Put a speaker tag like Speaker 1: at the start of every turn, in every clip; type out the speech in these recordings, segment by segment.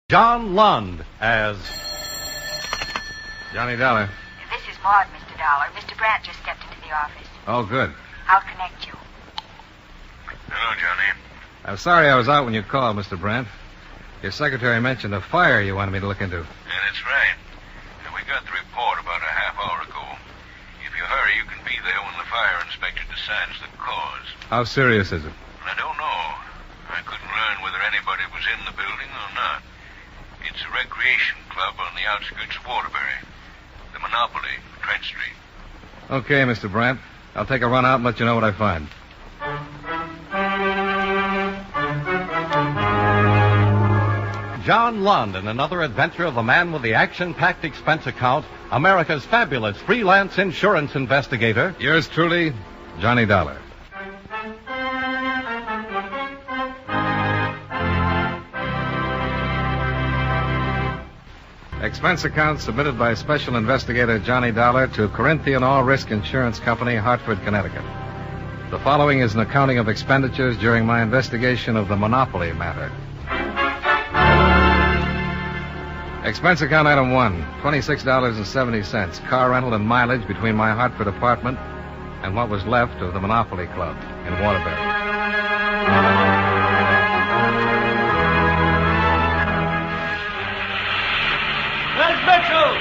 Speaker 1: John Lund as Johnny Dollar.
Speaker 2: This is Maud, Mr. Dollar. Mr. Brandt just stepped into the office.
Speaker 1: Oh, good.
Speaker 2: I'll connect you.
Speaker 3: Hello, Johnny.
Speaker 1: I'm sorry I was out when you called, Mr. Brandt. Your secretary mentioned a fire you wanted me to look into.
Speaker 3: Yeah, that's right. We got the report about a half hour ago. If you hurry, you can be there when the fire inspector decides the cause.
Speaker 1: How serious is it?
Speaker 3: I don't know. I couldn't learn whether anybody was in the building or not. It's a recreation club on the outskirts of Waterbury. The Monopoly, Trent Street.
Speaker 1: Okay, Mr. Brandt. I'll take a run out and let you know what I find. John Lund in another adventure of the man with the action-packed expense account, America's fabulous freelance insurance investigator. Yours truly, Johnny Dollar. Expense account submitted by Special Investigator Johnny Dollar to Corinthian All Risk Insurance Company, Hartford, Connecticut. The following is an accounting of expenditures during my investigation of the Monopoly matter. Expense account item 1, $26.70, car rental and mileage between my Hartford apartment and what was left of the Monopoly Club in Waterbury.
Speaker 4: Where's Mitchell?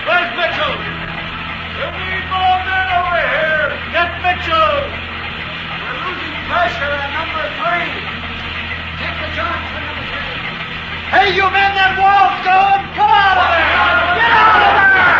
Speaker 4: Where's Mitchell? We need more men over here. Get Mitchell. We're losing pressure at number 3. Take the charge for number 3. Hey, you men, that wall's going. Come out of there. Get out of there.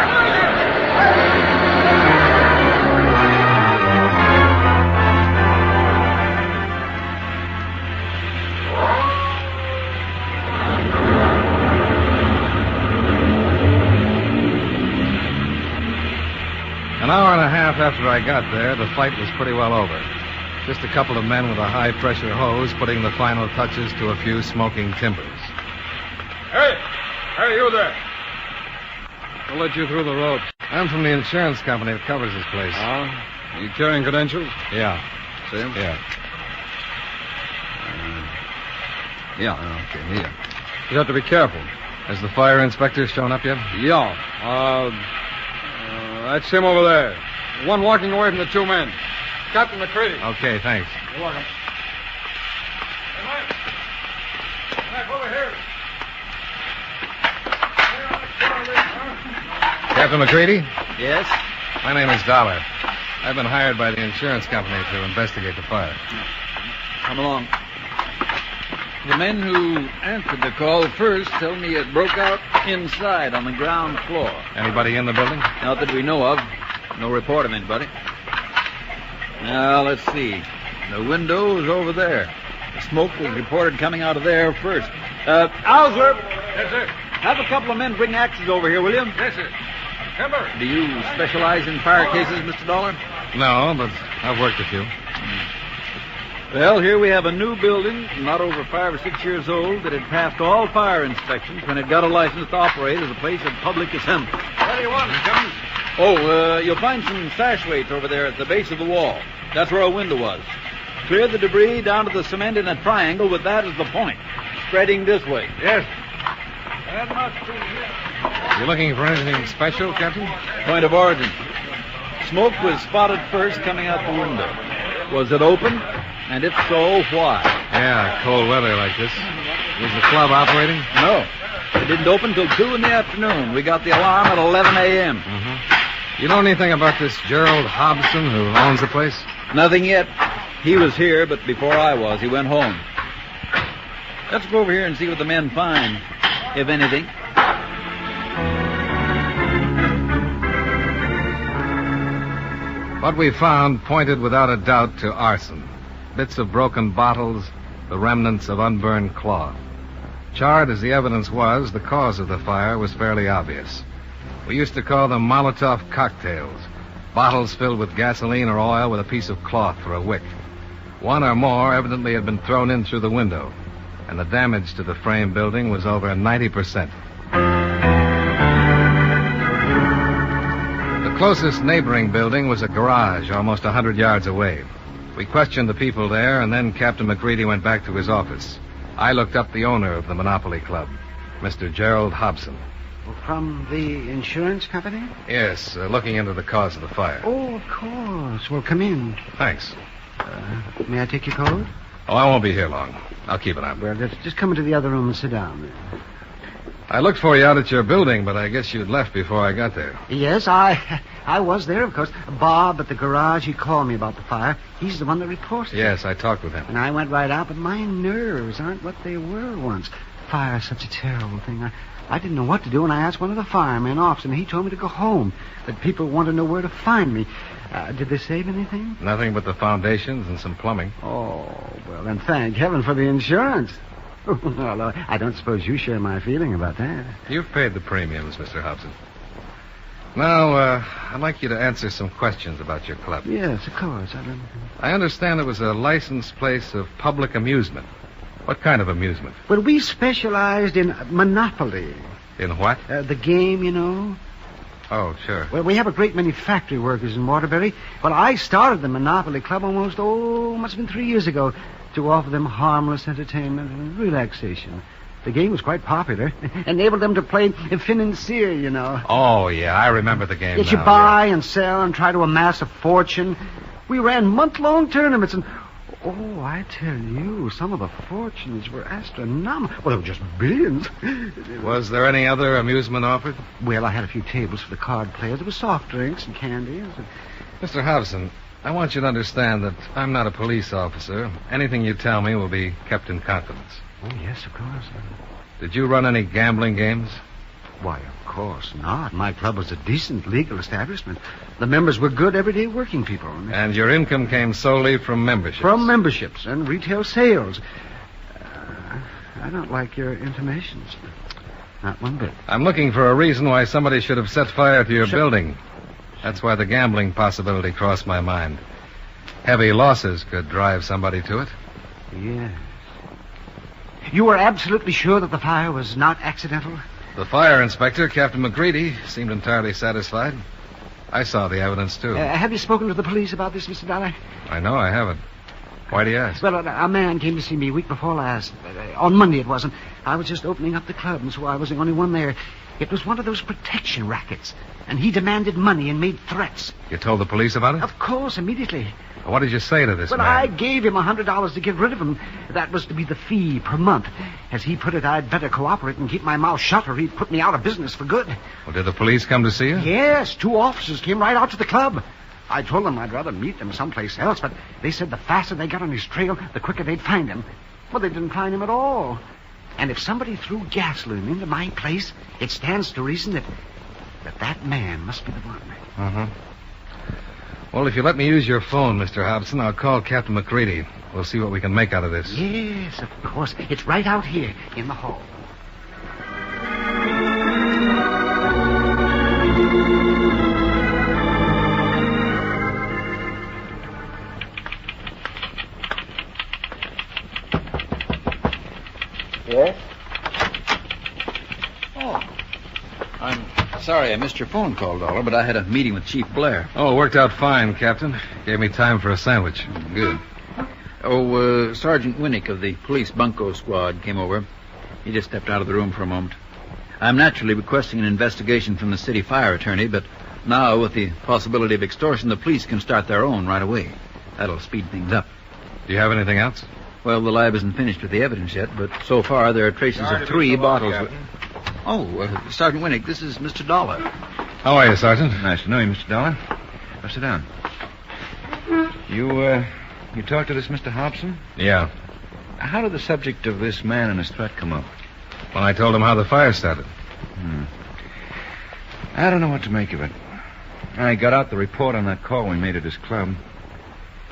Speaker 1: An hour and a half after I got there, the fight was pretty well over. Just a couple of men with a high-pressure hose putting the final touches to a few smoking timbers.
Speaker 4: Hey, you there.
Speaker 1: I'll let you through the ropes. I'm from the insurance company that covers this place.
Speaker 4: Oh? You carrying credentials?
Speaker 1: Yeah.
Speaker 4: See?
Speaker 1: Yeah.
Speaker 4: Okay, here. You have to be careful.
Speaker 1: Has the fire inspector shown up yet?
Speaker 4: Yeah. That's him over there. The one walking away from the 2 men. Captain McCready.
Speaker 1: Okay, thanks.
Speaker 4: You're welcome. Hey, Mike, over here.
Speaker 1: Captain McCready?
Speaker 5: Yes?
Speaker 1: My name is Dollar. I've been hired by the insurance company to investigate the fire.
Speaker 5: Come along. The men who answered the call first tell me it broke out inside on the ground floor.
Speaker 1: Anybody in the building?
Speaker 5: Not that we know of. No report of anybody. Now, let's see. The window is over there. The smoke was reported coming out of there first. Owsler!
Speaker 4: Yes, sir.
Speaker 5: Have a couple of men bring axes over here, will you?
Speaker 4: Yes, sir. Timber.
Speaker 5: Do you specialize in fire cases, Mr. Dollar?
Speaker 1: No, but I've worked a few.
Speaker 5: Well, here we have a new building, not over 5 or 6 years old, that had passed all fire inspections when it got a license to operate as a place of public assembly.
Speaker 4: What do you want, Jim?
Speaker 5: Oh, you'll find some sash weights over there at the base of the wall. That's where a window was. Clear the debris down to the cement in a triangle with that as the point, spreading this way.
Speaker 4: Yes. That must be it.
Speaker 1: You looking for anything special, Captain?
Speaker 5: Point of origin. Smoke was spotted first coming out the window. Was it open? And if so, why?
Speaker 1: Yeah, cold weather like this. Was the club operating?
Speaker 5: No. It didn't open till 2 in the afternoon. We got the alarm at 11 a.m.
Speaker 1: Mm-hmm. You know anything about this Gerald Hobson who owns the place?
Speaker 5: Nothing yet. He was here, but before I was, he went home. Let's go over here and see what the men find, if anything.
Speaker 1: What we found pointed without a doubt to arson. Bits of broken bottles, the remnants of unburned cloth. Charred as the evidence was, the cause of the fire was fairly obvious. We used to call them Molotov cocktails, bottles filled with gasoline or oil with a piece of cloth for a wick. One or more evidently had been thrown in through the window, and the damage to the frame building was over 90%. The closest neighboring building was a garage almost 100 yards away. We questioned the people there, and then Captain McCready went back to his office. I looked up the owner of the Monopoly Club. Mr. Gerald Hobson.
Speaker 6: From the insurance company?
Speaker 1: Yes, looking into the cause of the fire.
Speaker 6: Oh, of course. Well, come in.
Speaker 1: Thanks.
Speaker 6: May I take your coat?
Speaker 1: Oh, I won't be here long. I'll keep it on.
Speaker 6: Well, just come into the other room and sit down.
Speaker 1: I looked for you out at your building, but I guess you'd left before I got there.
Speaker 6: Yes, I was there, of course. Bob at the garage, he called me about the fire. He's the one that reported it.
Speaker 1: Yes, I talked with him.
Speaker 6: And I went right out, but my nerves aren't what they were once. Fire's such a terrible thing. I didn't know what to do, and I asked one of the firemen, Hobson, and he told me to go home, that people want to know where to find me. Did they save anything?
Speaker 1: Nothing but the foundations and some plumbing.
Speaker 6: Oh, well, then thank heaven for the insurance. Although I don't suppose you share my feeling about that.
Speaker 1: You've paid the premiums, Mr. Hobson. Now, I'd like you to answer some questions about your club.
Speaker 6: Yes, of course.
Speaker 1: I understand it was a licensed place of public amusement. What kind of amusement?
Speaker 6: Well, we specialized in Monopoly.
Speaker 1: In what?
Speaker 6: The game, you know.
Speaker 1: Oh, sure.
Speaker 6: Well, we have a great many factory workers in Waterbury. Well, I started the Monopoly Club must have been 3 years ago, to offer them harmless entertainment and relaxation. The game was quite popular. Enabled them to play financier, you know.
Speaker 1: Oh, yeah, I remember the game.
Speaker 6: Yes, you buy and sell and try to amass a fortune. We ran month-long tournaments and... Oh, I tell you, some of the fortunes were astronomical. Well, they were just billions.
Speaker 1: Was there any other amusement offered?
Speaker 6: Well, I had a few tables for the card players. There was soft drinks and candy.
Speaker 1: Mr. Hobson, I want you to understand that I'm not a police officer. Anything you tell me will be kept in confidence.
Speaker 6: Oh, yes, of course.
Speaker 1: Did you run any gambling games?
Speaker 6: Why, of course not. My club was a decent legal establishment. The members were good, everyday working people.
Speaker 1: And your income came solely from memberships?
Speaker 6: From memberships and retail sales. I don't like your intimations. Not one bit.
Speaker 1: I'm looking for a reason why somebody should have set fire to your building. That's why the gambling possibility crossed my mind. Heavy losses could drive somebody to it.
Speaker 6: Yes. You were absolutely sure that the fire was not accidental?
Speaker 1: The fire inspector, Captain McGreedy, seemed entirely satisfied. I saw the evidence, too.
Speaker 6: Have you spoken to the police about this, Mr. Dollar?
Speaker 1: I know I haven't. Why do you ask?
Speaker 6: Well, a man came to see me a week before last. On Monday it wasn't. I was just opening up the club, and so I was the only one there. It was one of those protection rackets, and he demanded money and made threats.
Speaker 1: You told the police about it?
Speaker 6: Of course, immediately.
Speaker 1: What did you say to this man?
Speaker 6: I gave him $100 to get rid of him. That was to be the fee per month. As he put it, I'd better cooperate and keep my mouth shut, or he'd put me out of business for good.
Speaker 1: Well, did the police come to see you?
Speaker 6: Yes, 2 officers came right out to the club. I told them I'd rather meet them someplace else, but they said the faster they got on his trail, the quicker they'd find him. Well, they didn't find him at all. And if somebody threw gasoline into my place, it stands to reason that man must be the one.
Speaker 1: Uh-huh. Well, if you let me use your phone, Mr. Hobson, I'll call Captain McCready. We'll see what we can make out of this.
Speaker 6: Yes, of course. It's right out here in the hall.
Speaker 5: Yes? Oh. I'm sorry I missed your phone call, Dollar, but I had a meeting with Chief Blair.
Speaker 1: Oh, it worked out fine, Captain. Gave me time for a sandwich.
Speaker 5: Good. Sergeant Winnick of the police bunco squad came over. He just stepped out of the room for a moment. I'm naturally requesting an investigation from the city fire attorney, but now with the possibility of extortion, the police can start their own right away. That'll speed things up.
Speaker 1: Do you have anything else?
Speaker 5: Well, the lab isn't finished with the evidence yet, but so far there are traces of 3 bottles. Sergeant Winnick, this is Mr. Dollar.
Speaker 1: How are you, Sergeant?
Speaker 7: Nice to know you, Mr. Dollar. Now, sit down. You talked to this Mr. Hobson?
Speaker 1: Yeah.
Speaker 7: How did the subject of this man and his threat come up?
Speaker 1: When I told him how the fire started.
Speaker 7: I don't know what to make of it. I got out the report on that call we made at his club.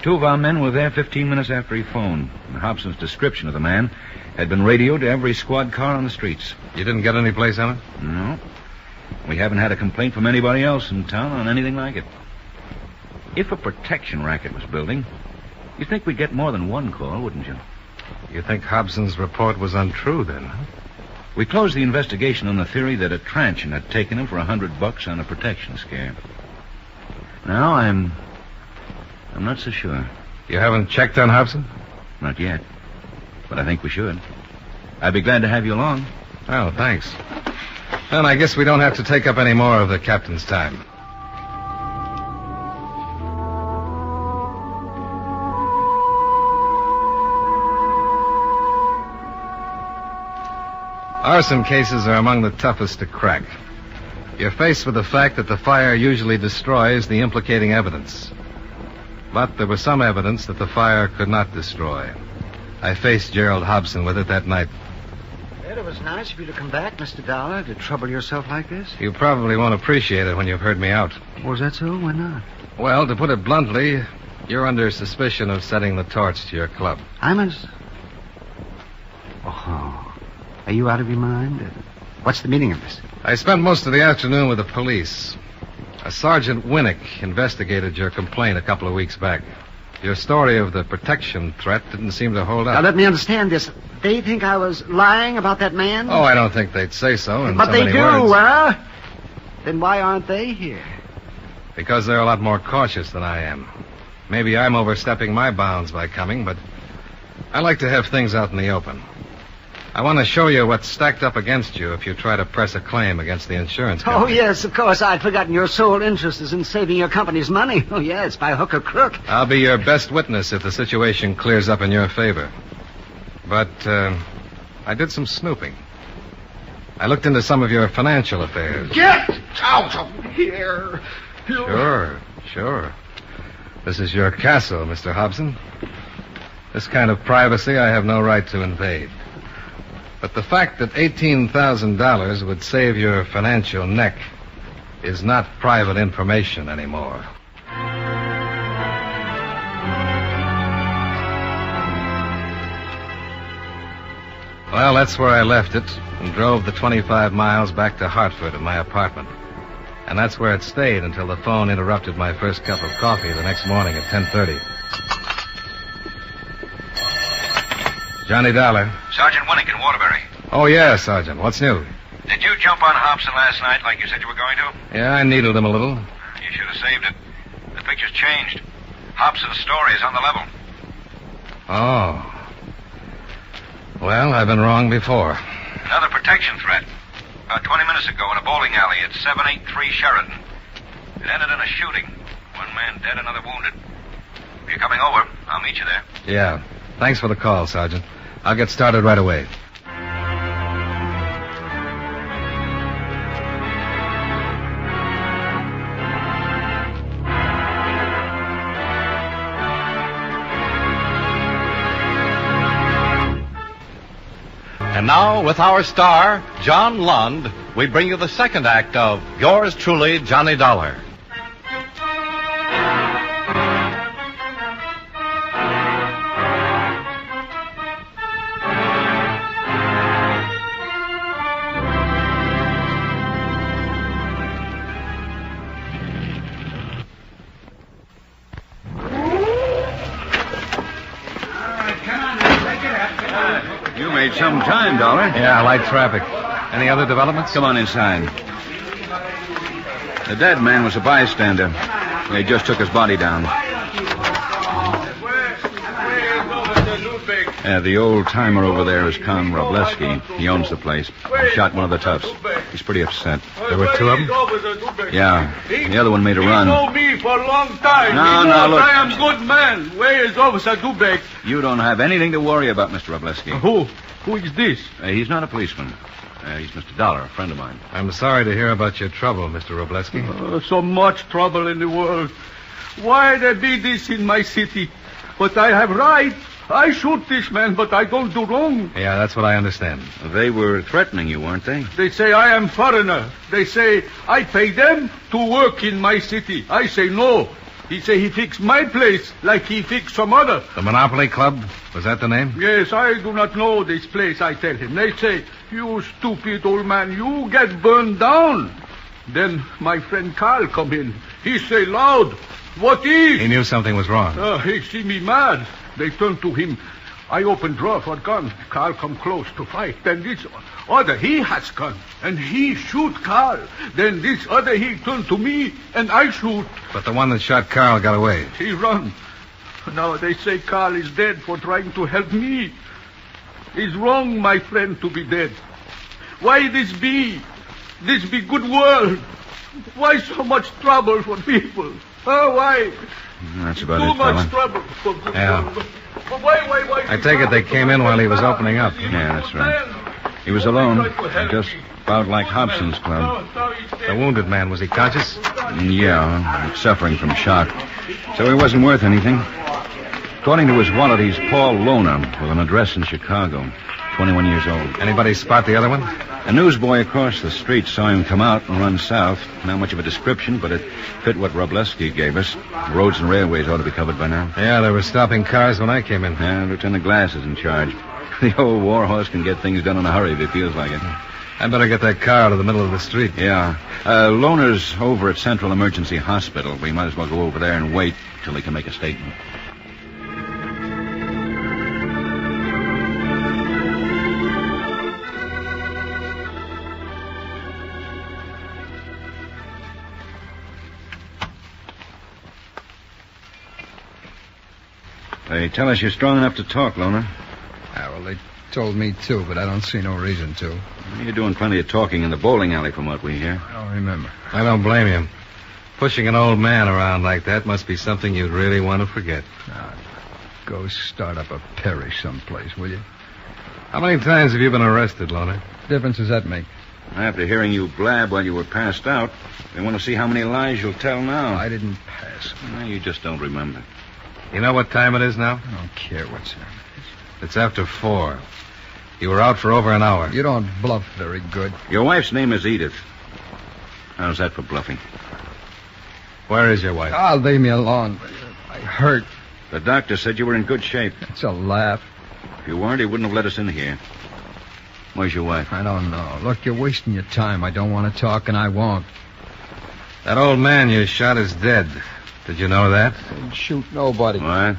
Speaker 7: 2 of our men were there 15 minutes after he phoned. And Hobson's description of the man had been radioed to every squad car on the streets.
Speaker 1: You didn't get any place on it?
Speaker 7: No. We haven't had a complaint from anybody else in town on anything like it. If a protection racket was building, you'd think we'd get more than 1 call, wouldn't you?
Speaker 1: You think Hobson's report was untrue, then, huh?
Speaker 7: We closed the investigation on the theory that a Tranchen had taken him for $100 on a protection scare. Now I'm not so sure.
Speaker 1: You haven't checked on Hobson?
Speaker 7: Not yet. But I think we should. I'd be glad to have you along.
Speaker 1: Oh, thanks. Then I guess we don't have to take up any more of the captain's time. Arson cases are among the toughest to crack. You're faced with the fact that the fire usually destroys the implicating evidence. But there was some evidence that the fire could not destroy. I faced Gerald Hobson with it that night.
Speaker 6: Well, it was nice of you to come back, Mr. Dollar, to trouble yourself like this.
Speaker 1: You probably won't appreciate it when you've heard me out.
Speaker 6: Was that so? Why not?
Speaker 1: Well, to put it bluntly, you're under suspicion of setting the torch to your club.
Speaker 6: I'm as... Oh. Are you out of your mind? What's the meaning of this?
Speaker 1: I spent most of the afternoon with the police. A Sergeant Winnick investigated your complaint a couple of weeks back. Your story of the protection threat didn't seem to hold up.
Speaker 6: Now, let me understand this. They think I was lying about that man?
Speaker 1: Oh, I don't think they'd say so in
Speaker 6: but
Speaker 1: so
Speaker 6: they
Speaker 1: many
Speaker 6: do,
Speaker 1: words.
Speaker 6: huh? Then why aren't they here?
Speaker 1: Because they're a lot more cautious than I am. Maybe I'm overstepping my bounds by coming, but I like to have things out in the open. I want to show you what's stacked up against you if you try to press a claim against the insurance company.
Speaker 6: Oh, yes, of course. I'd forgotten your sole interest is in saving your company's money. Oh, yes, by hook or crook.
Speaker 1: I'll be your best witness if the situation clears up in your favor. But I did some snooping. I looked into some of your financial affairs.
Speaker 6: Get out of here!
Speaker 1: Sure. This is your castle, Mr. Hobson. This kind of privacy I have no right to invade. But the fact that $18,000 would save your financial neck is not private information anymore. Well, that's where I left it and drove the 25 miles back to Hartford to my apartment. And that's where it stayed until the phone interrupted my first cup of coffee the next morning at 10:30. Johnny Dollar.
Speaker 3: Sergeant Winnick in Waterbury.
Speaker 1: Oh, yeah, Sergeant. What's new?
Speaker 3: Did you jump on Hobson last night like you said you were going to?
Speaker 1: Yeah, I needled him a little.
Speaker 3: You should have saved it. The picture's changed. Hobson's story is on the level.
Speaker 1: Oh. Well, I've been wrong before.
Speaker 3: Another protection threat. About 20 minutes ago in a bowling alley at 783 Sheridan. It ended in a shooting. One man dead, another wounded. If you're coming over, I'll meet you there.
Speaker 1: Yeah. Thanks for the call, Sergeant. I'll get started right away.
Speaker 8: And now, with our star, John Lund, we bring you the second act of Yours Truly, Johnny Dollar.
Speaker 7: You made some time, Dollar.
Speaker 1: Yeah, light traffic. Any other developments?
Speaker 7: Come on inside. The dead man was a bystander. They just took his body down. The old-timer over there is Con Robleski. He owns the place. He shot one of the toughs. He's pretty upset.
Speaker 1: There were two of them?
Speaker 7: Yeah. The other one made a run.
Speaker 4: He know me for a long time.
Speaker 7: No, look.
Speaker 4: I am good man. Where is Officer Dubek?
Speaker 7: You don't have anything to worry about, Mr. Robleski.
Speaker 4: Who is this?
Speaker 7: He's not a policeman. He's Mr. Dollar, a friend of mine.
Speaker 1: I'm sorry to hear about your trouble, Mr. Robleski.
Speaker 4: So much trouble in the world. Why there be this in my city? But I have right. I shoot this man, but I don't do wrong.
Speaker 1: Yeah, that's what I understand.
Speaker 7: They were threatening you, weren't they?
Speaker 4: They say I am foreigner. They say I pay them to work in my city. I say no. He say he fix my place like he fix some other.
Speaker 1: The Monopoly Club? Was that the name?
Speaker 4: Yes, I do not know this place, I tell him. They say, you stupid old man, you get burned down. Then my friend Carl come in. He say loud, what is?
Speaker 1: He knew something was wrong.
Speaker 4: He see me mad. They turn to him. I open drawer for gun. Carl come close to fight. Then this other, he has gun. And he shoot Carl. Then this other, he turn to me, and I shoot.
Speaker 1: But the one that shot Carl got away.
Speaker 4: He run. Now they say Carl is dead for trying to help me. It's wrong, my friend, to be dead. Why this be? This be good world. Why so much trouble for people? Oh, why?
Speaker 7: That's about
Speaker 4: Too
Speaker 7: it, fella.
Speaker 4: much trouble for good
Speaker 1: Yeah.
Speaker 4: world. Why
Speaker 1: I take it they came in while he was opening up.
Speaker 7: Yeah, that's right. He was alone, just about like Hobson's club.
Speaker 1: The wounded man, was he conscious?
Speaker 7: Yeah, suffering from shock. So he wasn't worth anything. According to his wallet, he's Paul Loner, with an address in Chicago. 21 years old.
Speaker 1: Anybody spot the other one?
Speaker 7: A newsboy across the street saw him come out and run south. Not much of a description, but it fit what Robleski gave us. Roads and railways ought to be covered by now.
Speaker 1: Yeah, they were stopping cars when I came in.
Speaker 7: Yeah, Lieutenant Glass is in charge. The old warhorse can get things done in a hurry if he feels like it.
Speaker 1: I'd better get that car out of the middle of the street.
Speaker 7: Yeah. Loner's over at Central Emergency Hospital. We might as well go over there and wait till he can make a statement. They tell us you're strong enough to talk, Loner.
Speaker 9: Well, they told me to, but I don't see no reason to.
Speaker 7: You're doing plenty of talking in the bowling alley from what we hear.
Speaker 9: I don't remember.
Speaker 1: I don't blame you. Pushing an old man around like that must be something you'd really want to forget.
Speaker 9: Go start up a parish someplace, will you?
Speaker 1: How many times have you been arrested, Loner?
Speaker 9: What difference does that make?
Speaker 7: After hearing you blab while you were passed out, they want to see how many lies you'll tell now.
Speaker 9: I didn't pass.
Speaker 7: Well, you just don't remember.
Speaker 1: You know what time it is now?
Speaker 9: I don't care what's there.
Speaker 1: It's after 4. You were out for over an hour.
Speaker 9: You don't bluff very good.
Speaker 7: Your wife's name is Edith. How's that for bluffing?
Speaker 1: Where is your wife?
Speaker 9: Leave me alone. I hurt.
Speaker 7: The doctor said you were in good shape.
Speaker 9: It's a laugh.
Speaker 7: If you weren't, he wouldn't have let us in here. Where's your wife?
Speaker 9: I don't know. Look, you're wasting your time. I don't want to talk, and I won't.
Speaker 1: That old man you shot is dead. Did you know that?
Speaker 9: I didn't shoot nobody.
Speaker 7: What?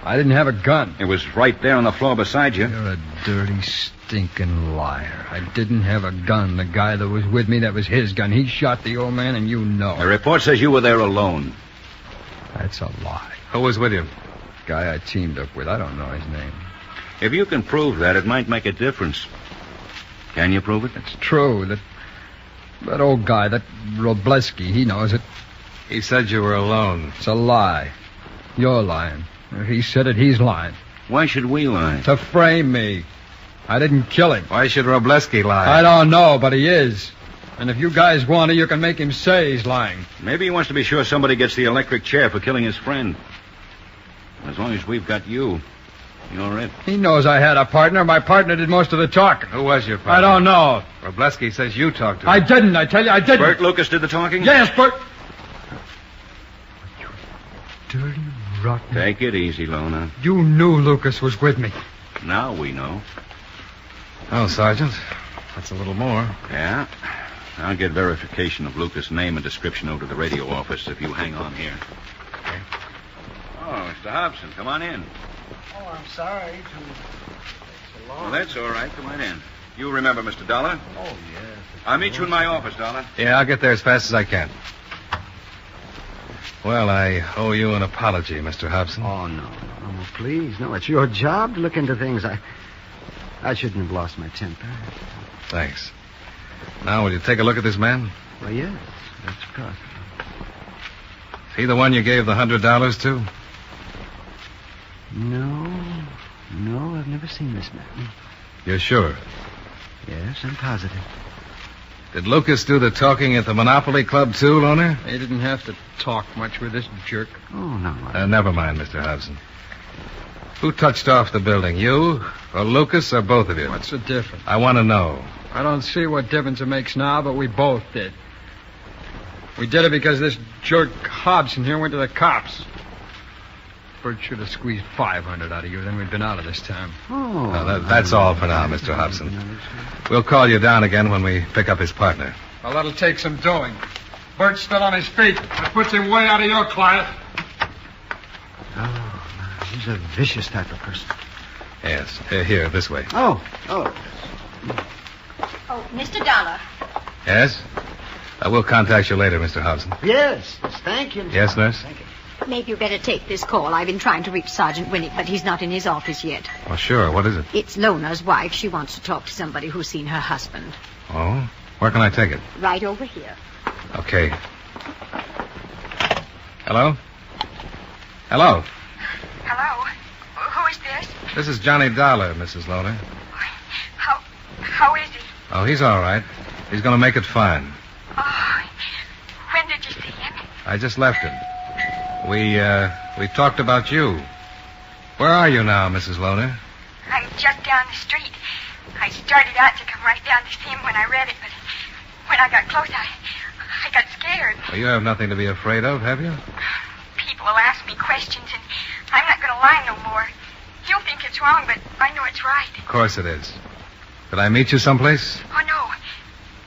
Speaker 9: I didn't have a gun.
Speaker 7: It was right there on the floor beside you.
Speaker 9: You're a dirty, stinking liar. I didn't have a gun. The guy that was with me, that was his gun. He shot the old man, and you know.
Speaker 7: The report says you were there alone.
Speaker 9: That's a lie.
Speaker 1: Who was with you?
Speaker 9: Guy I teamed up with. I don't know his name.
Speaker 7: If you can prove that, it might make a difference. Can you prove it?
Speaker 9: It's true. That old guy, that Robleski, he knows it.
Speaker 1: He said you were alone.
Speaker 9: It's a lie. You're lying. If he said it, he's lying.
Speaker 7: Why should we lie?
Speaker 9: To frame me. I didn't kill him.
Speaker 1: Why should Robleski lie?
Speaker 9: I don't know, but he is. And if you guys want to, you can make him say he's lying.
Speaker 7: Maybe he wants to be sure somebody gets the electric chair for killing his friend. As long as we've got you, you're it.
Speaker 9: He knows I had a partner. My partner did most of the talking.
Speaker 1: Who was your partner?
Speaker 9: I don't know.
Speaker 1: Robleski says you talked to him.
Speaker 9: I didn't. I tell you, I didn't.
Speaker 7: Bert Lucas did the talking?
Speaker 9: Yes, Bert. You dirty, rotten...
Speaker 7: Take it easy, Loner.
Speaker 9: You knew Lucas was with me.
Speaker 7: Now we know.
Speaker 1: Oh, Sergeant. That's a little more.
Speaker 7: Yeah? I'll get verification of Lucas' name and description over to the radio office if you hang on here.
Speaker 1: Okay.
Speaker 7: Oh, Mr. Hobson, come on in.
Speaker 6: Oh, I'm sorry to take so long.
Speaker 7: Well, that's all right. Come on in. You remember Mr. Dollar?
Speaker 6: Oh, yes.
Speaker 7: I'll meet you in my office, Dollar.
Speaker 1: Yeah, I'll get there as fast as I can. Well, I owe you an apology, Mr. Hobson.
Speaker 6: Oh, no, please. No, it's your job to look into things. I shouldn't have lost my temper.
Speaker 1: Thanks. Now, will you take a look at this man?
Speaker 6: Well, yes, that's possible.
Speaker 1: Is he the one you gave the $100 to?
Speaker 6: No, I've never seen this man.
Speaker 1: You're sure?
Speaker 6: Yes, I'm positive.
Speaker 1: Did Lucas do the talking at the Monopoly Club, too, Loner?
Speaker 9: He didn't have to talk much with this jerk.
Speaker 6: Oh, no.
Speaker 1: Never mind, Mr. Hobson. Who touched off the building, you or Lucas or both of you?
Speaker 9: What's the difference?
Speaker 1: I want to know.
Speaker 9: I don't see what difference it makes now, but we both did. We did it because this jerk Hobson here went to the cops. Bert should have squeezed $500 out of you, then we'd been out of this town.
Speaker 6: Oh.
Speaker 1: No, that's all for now, Mr. Hobson. We'll call you down again when we pick up his partner.
Speaker 9: Well, that'll take some doing. Bert's still on his feet. That puts him way out of your client.
Speaker 6: Oh, he's a vicious type of person.
Speaker 1: Yes. Here, this way.
Speaker 6: Oh.
Speaker 2: Oh, Mr. Dollar.
Speaker 1: Yes? We'll contact you later, Mr. Hobson.
Speaker 6: Yes, thank you.
Speaker 1: Yes, nurse?
Speaker 6: Thank you.
Speaker 10: Maybe you better take this call. I've been trying to reach Sergeant Winnick, but he's not in his office yet.
Speaker 1: Oh, sure. What is it?
Speaker 10: It's Loner's wife. She wants to talk to somebody who's seen her husband.
Speaker 1: Oh? Where can I take it?
Speaker 10: Right over here.
Speaker 1: Okay. Hello? Hello?
Speaker 2: Hello? Who is this?
Speaker 1: This is Johnny Dollar, Mrs. Loner.
Speaker 2: How is he?
Speaker 1: Oh, he's all right. He's going to make it fine.
Speaker 2: Oh, when did you see him?
Speaker 1: I just left him. We talked about you. Where are you now, Mrs. Loner?
Speaker 2: I'm just down the street. I started out to come right down to see him when I read it, but when I got close, I got scared.
Speaker 1: Well, you have nothing to be afraid of, have you?
Speaker 2: People will ask me questions, and I'm not going to lie no more. You'll think it's wrong, but I know it's right.
Speaker 1: Of course it is. Could I meet you someplace?
Speaker 2: Oh, no.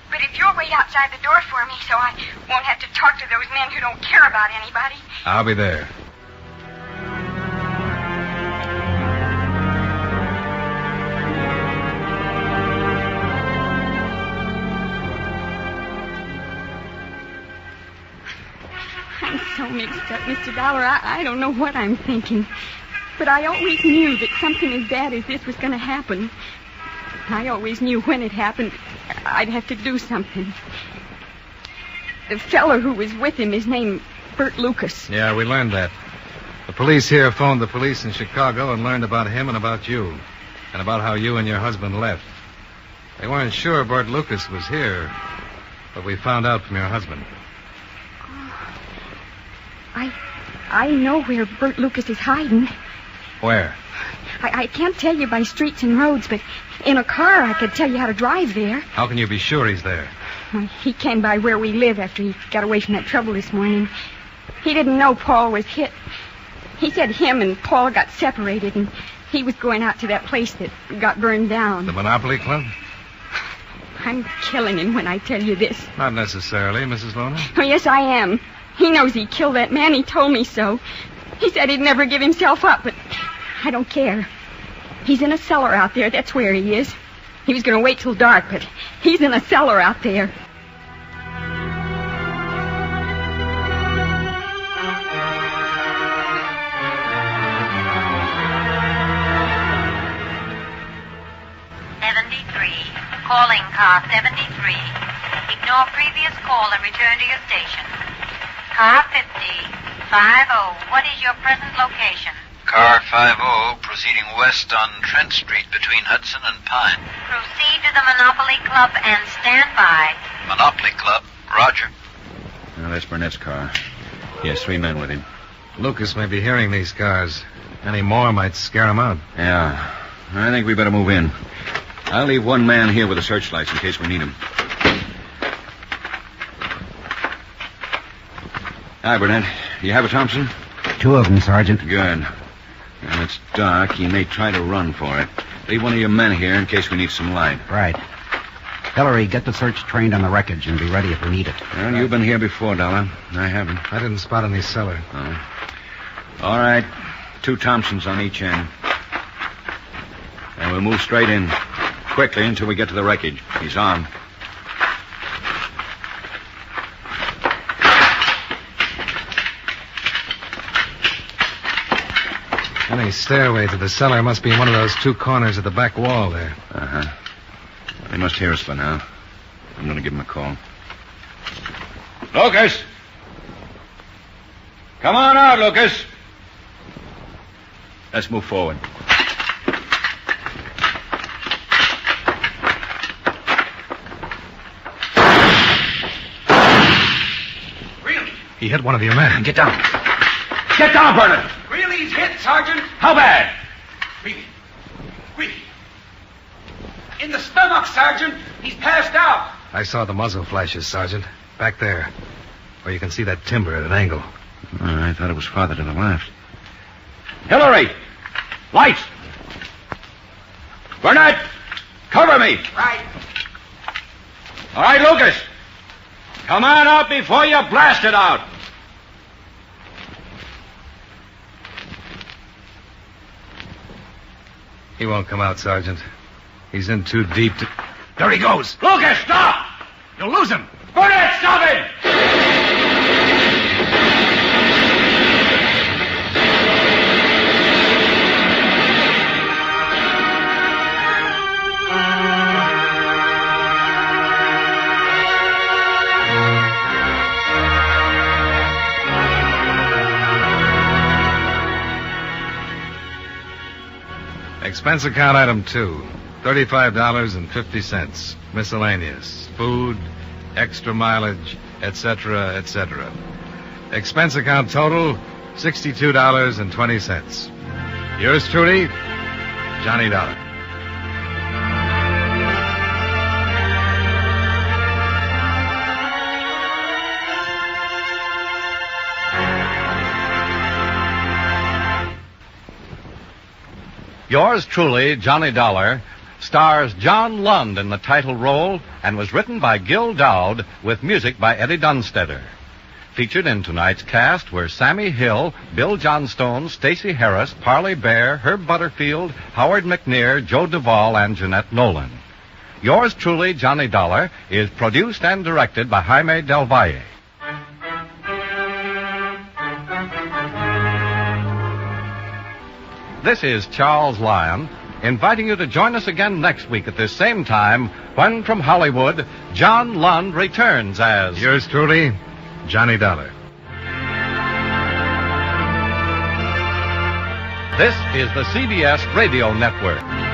Speaker 2: But if you'll wait outside the door for me so I won't have to talk to those men who don't care about anybody.
Speaker 1: I'll be there.
Speaker 11: I'm so mixed up, Mr. Dollar. I don't know what I'm thinking. But I always knew that something as bad as this was going to happen. I always knew when it happened, I'd have to do something. The fellow who was with him is named Bert Lucas.
Speaker 1: Yeah, we learned that. The police here phoned the police in Chicago and learned about him and about you. And about how you and your husband left. They weren't sure Bert Lucas was here, but we found out from your husband.
Speaker 11: I know where Bert Lucas is hiding.
Speaker 1: Where?
Speaker 11: I can't tell you by streets and roads, but in a car I could tell you how to drive there.
Speaker 1: How can you be sure he's there?
Speaker 11: He came by where we live after he got away from that trouble this morning. He didn't know Paul was hit. He said him and Paul got separated, and he was going out to that place that got burned down.
Speaker 1: The Monopoly Club?
Speaker 11: I'm killing him when I tell you this.
Speaker 1: Not necessarily, Mrs. Loner.
Speaker 11: Oh, yes, I am. He knows he killed that man. He told me so. He said he'd never give himself up, but I don't care. He's in a cellar out there. That's where he is. He was going to wait till dark, but he's in a cellar out there.
Speaker 12: Calling car 73. Ignore previous call and return to your station. Car 50. What is your present location?
Speaker 5: Car 50 proceeding west on Trent Street between Hudson and Pine.
Speaker 12: Proceed to the Monopoly Club and stand by.
Speaker 5: Monopoly Club. Roger.
Speaker 7: Now, that's Burnett's car. He has 3 men with him.
Speaker 1: Lucas may be hearing these cars. Any more might scare him out.
Speaker 7: Yeah. I think we better move in. I'll leave 1 man here with the searchlights in case we need him. Hi, Burnett. You have a Thompson?
Speaker 6: 2 of them, Sergeant.
Speaker 7: Good. Well, it's dark. He may try to run for it. Leave 1 of your men here in case we need some light.
Speaker 6: Right. Hillary, get the search trained on the wreckage and be ready if we need it.
Speaker 7: Well, you've been here before, Dollar. I haven't.
Speaker 1: I didn't spot any cellar.
Speaker 7: Oh. All right. 2 Thompsons on each end. And we'll move straight in. Quickly until we get to the wreckage. He's armed.
Speaker 1: Any stairway to the cellar must be in one of those 2 corners of the back wall there.
Speaker 7: Uh-huh. They must hear us by now. I'm going to give them a call. Lucas! Come on out, Lucas! Let's move forward.
Speaker 1: He hit one of your men.
Speaker 7: Get down. Get down, Burnett!
Speaker 4: Really, he's hit, Sergeant.
Speaker 7: How bad?
Speaker 4: We. In the stomach, Sergeant. He's passed out.
Speaker 1: I saw the muzzle flashes, Sergeant. Back there. Where you can see that timber at an angle.
Speaker 7: Oh, I thought it was farther to the left. Hillary! Lights! Burnett! Cover me!
Speaker 4: Right.
Speaker 7: All right, Lucas. Come on out before you blast it out.
Speaker 1: He won't come out, Sergeant. He's in too deep to...
Speaker 7: There he goes. Lucas, stop! You'll lose him. Burnett, stop him!
Speaker 1: Expense account item 2, $35.50. Miscellaneous. Food, extra mileage, etc., etc. Expense account total, $62.20. Yours truly, Johnny Dollar.
Speaker 8: Yours truly, Johnny Dollar, stars John Lund in the title role and was written by Gil Dowd with music by Eddie Dunstetter. Featured in tonight's cast were Sammy Hill, Bill Johnstone, Stacey Harris, Parley Bear, Herb Butterfield, Howard McNear, Joe Duvall, and Jeanette Nolan. Yours truly, Johnny Dollar, is produced and directed by Jaime Del Valle. This is Charles Lyon, inviting you to join us again next week at this same time when, from Hollywood, John Lund returns as...
Speaker 1: Yours truly, Johnny Dollar.
Speaker 8: This is the CBS Radio Network.